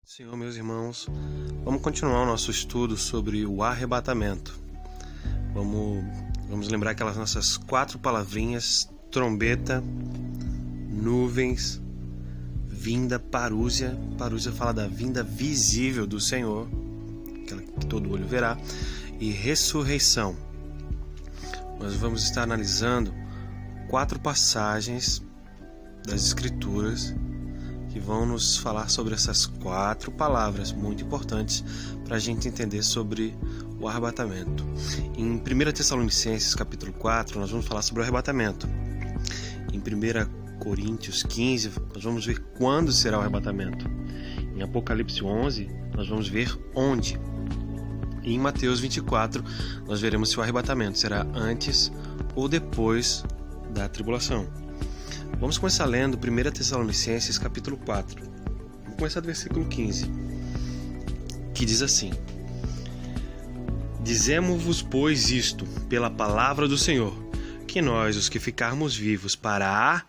Senhor, meus irmãos, vamos continuar o nosso estudo sobre o arrebatamento. Vamos lembrar aquelas nossas 4 palavrinhas: trombeta, nuvens, vinda, parúzia. Parúzia fala da vinda visível do Senhor, aquela que todo olho verá, e ressurreição. Nós vamos estar analisando 4 passagens das Escrituras que vão nos falar sobre essas 4 palavras muito importantes para a gente entender sobre o arrebatamento. Em 1 Tessalonicenses capítulo 4, nós vamos falar sobre o arrebatamento. Em 1 Coríntios 15, nós vamos ver quando será o arrebatamento. Em Apocalipse 11, nós vamos ver onde. E em Mateus 24, nós veremos se o arrebatamento será antes ou depois da tribulação. Vamos começar lendo 1 Tessalonicenses capítulo 4. Vamos começar do versículo 15, que diz assim: Dizemo-vos, pois, isto, pela palavra do Senhor, que nós, os que ficarmos vivos para a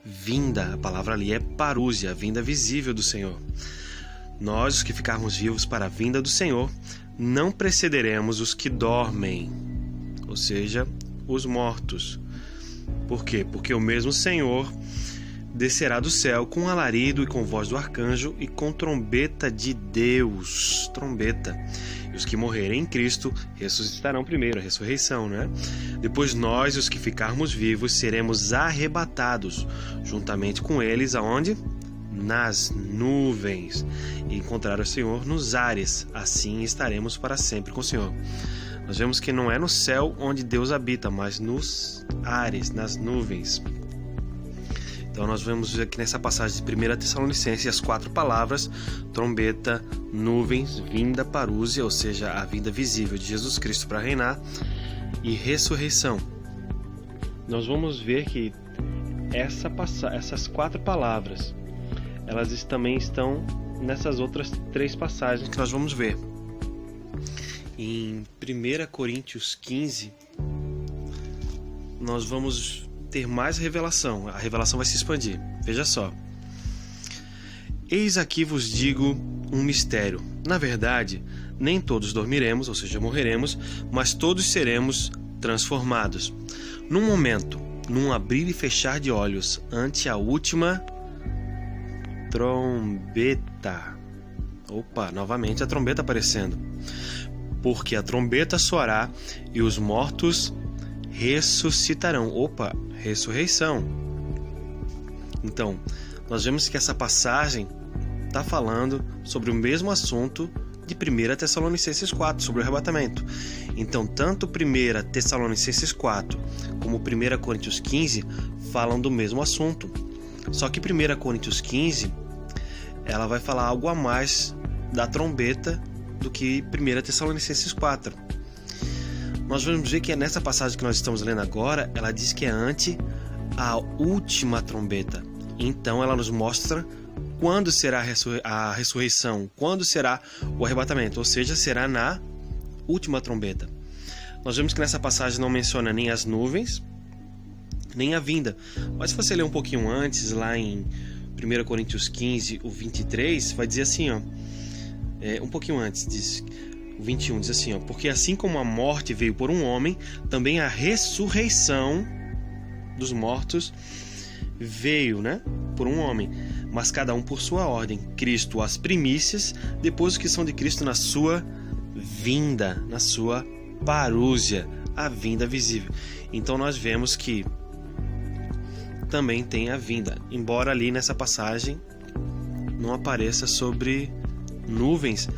vinda, a palavra ali é parúzia, a vinda visível do Senhor. Nós, os que ficarmos vivos para a vinda do Senhor, não precederemos os que dormem, ou seja, os mortos. Por quê? Porque o mesmo Senhor descerá do céu com alarido e com voz do arcanjo e com trombeta de Deus. Trombeta. E os que morrerem em Cristo ressuscitarão primeiro, a ressurreição, né? Depois nós, os que ficarmos vivos, seremos arrebatados juntamente com eles, aonde? Nas nuvens, e encontrar o Senhor nos ares. Assim estaremos para sempre com o Senhor. Nós vemos que não é no céu onde Deus habita, mas nos ares, nas nuvens. Então nós vemos aqui nessa passagem de 1 Tessalonicenses as 4 palavras: trombeta, nuvens, vinda, parúzia, ou seja, a vinda visível de Jesus Cristo para reinar, e ressurreição. Nós vamos ver que essas 4 palavras, elas também estão nessas outras 3 passagens que nós vamos ver. Em 1 Coríntios 15, nós vamos ter mais revelação. A revelação vai se expandir. Veja só. Eis aqui vos digo um mistério. Na verdade, nem todos dormiremos, ou seja, morreremos, mas todos seremos transformados. Num momento, num abrir e fechar de olhos, ante a última trombeta. Opa, novamente a trombeta aparecendo. Porque a trombeta soará e os mortos ressuscitarão. Opa, ressurreição. Então, nós vemos que essa passagem está falando sobre o mesmo assunto de 1 Tessalonicenses 4, sobre o arrebatamento. Então, tanto 1 Tessalonicenses 4 como 1 Coríntios 15 falam do mesmo assunto. Só que 1 Coríntios 15, ela vai falar algo a mais da trombeta do que 1 Tessalonicenses 4. Nós vamos ver que é nessa passagem que nós estamos lendo agora, ela diz que é ante a última trombeta. Então ela nos mostra quando será a ressurreição, quando será o arrebatamento, ou seja, será na última trombeta. Nós vemos que nessa passagem não menciona nem as nuvens, nem a vinda. Mas se você ler um pouquinho antes, lá em 1 Coríntios 15, o 23, vai dizer assim, ó. Um pouquinho antes, diz, o 21 diz assim, ó: porque assim como a morte veio por um homem, também a ressurreição dos mortos veio, né, por um homem, mas cada um por sua ordem. Cristo as primícias, depois os que são de Cristo na sua vinda, na sua parúzia, a vinda visível. Então nós vemos que também tem a vinda, embora ali nessa passagem não apareça sobre nuvens.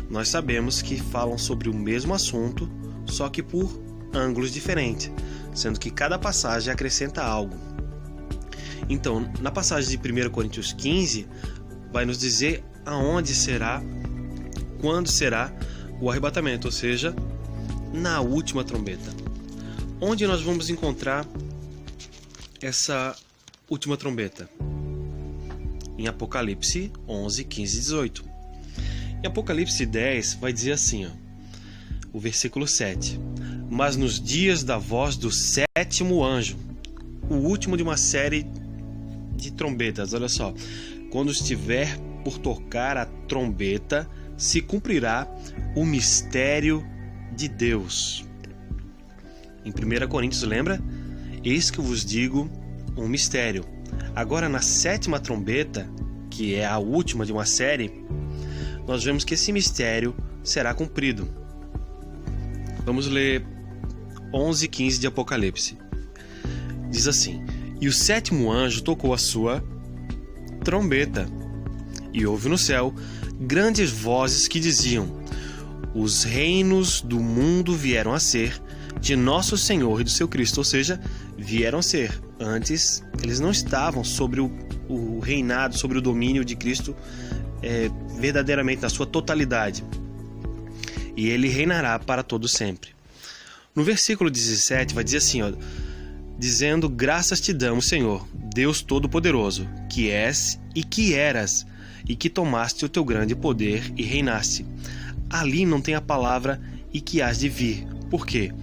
Nós sabemos que falam sobre o mesmo assunto, só que por ângulos diferentes, sendo que cada passagem acrescenta algo. Então, na passagem de 1 Coríntios 15, vai nos dizer aonde será, quando será o arrebatamento, ou seja, na última trombeta. Onde nós vamos encontrar essa última trombeta? Em Apocalipse 11, 15 e 18. Em Apocalipse 10 vai dizer assim, ó, o versículo 7: Mas nos dias da voz do 7º anjo, o último de uma série de trombetas, olha só, quando estiver por tocar a trombeta, se cumprirá o mistério de Deus. Em 1 Coríntios, lembra? Eis que eu vos digo um mistério. Agora, na 7ª trombeta, que é a última de uma série, nós vemos que esse mistério será cumprido. Vamos ler 11:15 de Apocalipse. Diz assim: E o 7º anjo tocou a sua trombeta, e houve no céu grandes vozes que diziam: Os reinos do mundo vieram a ser de nosso Senhor e do seu Cristo. Ou seja, vieram a ser. Antes, eles não estavam sobre o reinado, sobre o domínio de Cristo verdadeiramente, na sua totalidade. E ele reinará para todo sempre. No versículo 17 vai dizer assim, dizendo: Graças te damos, Senhor, Deus Todo-Poderoso, que és e que eras, e que tomaste o teu grande poder e reinaste. Ali não tem a palavra e que hás de vir. Por quê?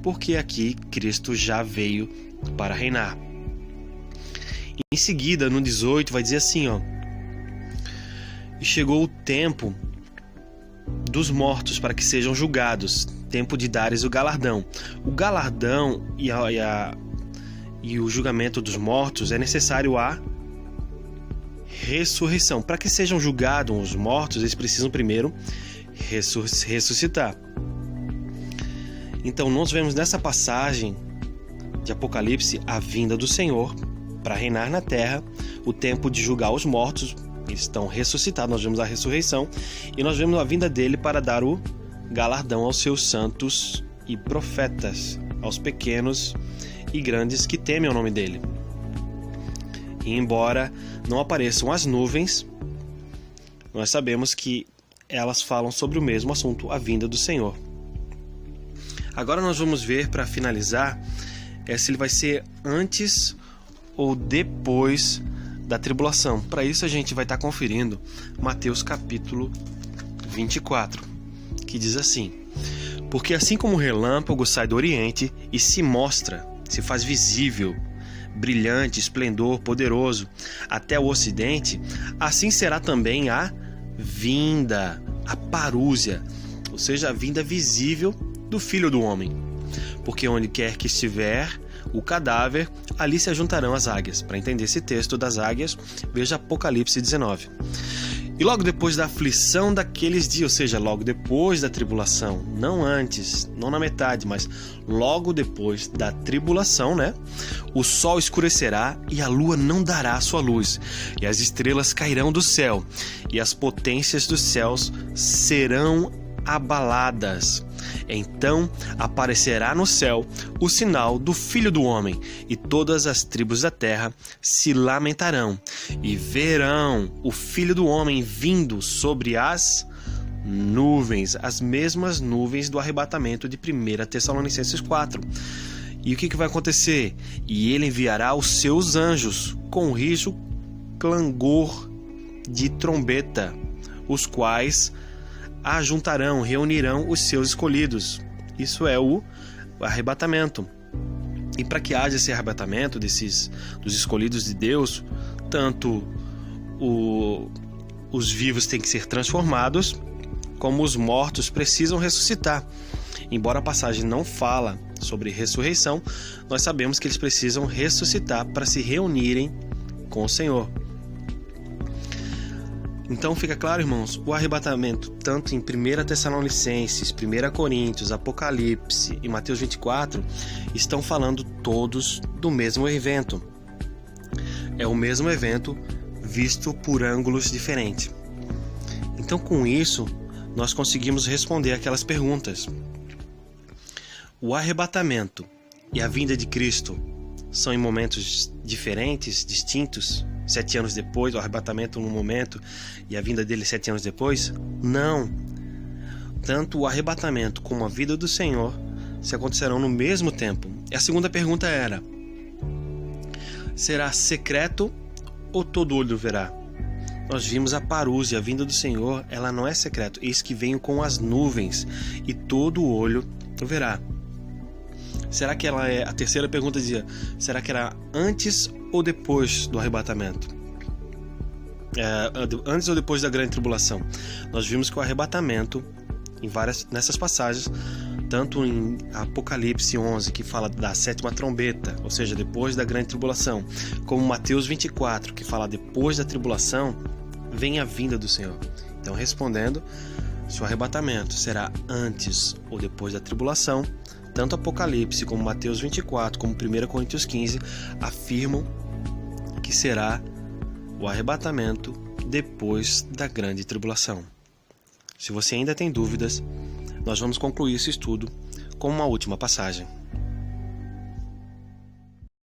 Porque aqui Cristo já veio para reinar. Em seguida, no 18, vai dizer assim, E chegou o tempo dos mortos para que sejam julgados, tempo de dares o galardão. O galardão e o julgamento dos mortos é necessário a ressurreição. Para que sejam julgados os mortos, eles precisam primeiro ressuscitar. Então nós vemos nessa passagem de Apocalipse a vinda do Senhor para reinar na terra, o tempo de julgar os mortos, eles estão ressuscitados, nós vemos a ressurreição, e nós vemos a vinda dele para dar o galardão aos seus santos e profetas, aos pequenos e grandes que temem o nome dele. E embora não apareçam as nuvens, nós sabemos que elas falam sobre o mesmo assunto, a vinda do Senhor. Agora nós vamos ver, para finalizar, se ele vai ser antes ou depois da tribulação. Para isso a gente vai estar conferindo Mateus capítulo 24, que diz assim: Porque assim como o relâmpago sai do oriente e se mostra, se faz visível, brilhante, esplendor, poderoso, até o ocidente, assim será também a vinda, a parúzia, ou seja, a vinda visível do Filho do Homem. Porque onde quer que estiver o cadáver, ali se ajuntarão as águias. Para entender esse texto das águias, veja Apocalipse 19. E logo depois da aflição daqueles dias, ou seja, logo depois da tribulação, não antes, não na metade, mas logo depois da tribulação, o sol escurecerá e a lua não dará a sua luz, e as estrelas cairão do céu, e as potências dos céus serão abaladas. Então aparecerá no céu o sinal do Filho do Homem, e todas as tribos da terra se lamentarão, e verão o Filho do Homem vindo sobre as nuvens, as mesmas nuvens do arrebatamento de 1 Tessalonicenses 4. E o que vai acontecer? E ele enviará os seus anjos com rijo clangor de trombeta, os quais ajuntarão, reunirão os seus escolhidos. Isso é o arrebatamento. E para que haja esse arrebatamento dos escolhidos de Deus, tanto os vivos têm que ser transformados, como os mortos precisam ressuscitar. Embora a passagem não fala sobre ressurreição, nós sabemos que eles precisam ressuscitar para se reunirem com o Senhor. Então fica claro, irmãos, o arrebatamento, tanto em 1 Tessalonicenses, 1 Coríntios, Apocalipse e Mateus 24, estão falando todos do mesmo evento. É o mesmo evento visto por ângulos diferentes. Então, com isso, nós conseguimos responder aquelas perguntas. O arrebatamento e a vinda de Cristo são em momentos diferentes, distintos? 7 anos depois, o arrebatamento num momento e a vinda dele 7 anos depois? Não. Tanto o arrebatamento como a vida do Senhor se acontecerão no mesmo tempo. E a segunda pergunta era: será secreto ou todo olho verá? Nós vimos a parúzia, a vinda do Senhor, ela não é secreto. Eis que venho com as nuvens e todo olho verá. Será que ela é... A terceira pergunta dizia: será que era antes ou depois do arrebatamento? antes ou depois da grande tribulação. Nós vimos que o arrebatamento, nessas passagens, tanto em Apocalipse 11, que fala da sétima trombeta, ou seja, depois da grande tribulação, como Mateus 24, que fala depois da tribulação, vem a vinda do Senhor. Então, respondendo, se o arrebatamento será antes ou depois da tribulação, tanto Apocalipse como Mateus 24, como 1 Coríntios 15, afirmam que será o arrebatamento depois da grande tribulação. Se você ainda tem dúvidas, nós vamos concluir esse estudo com uma última passagem.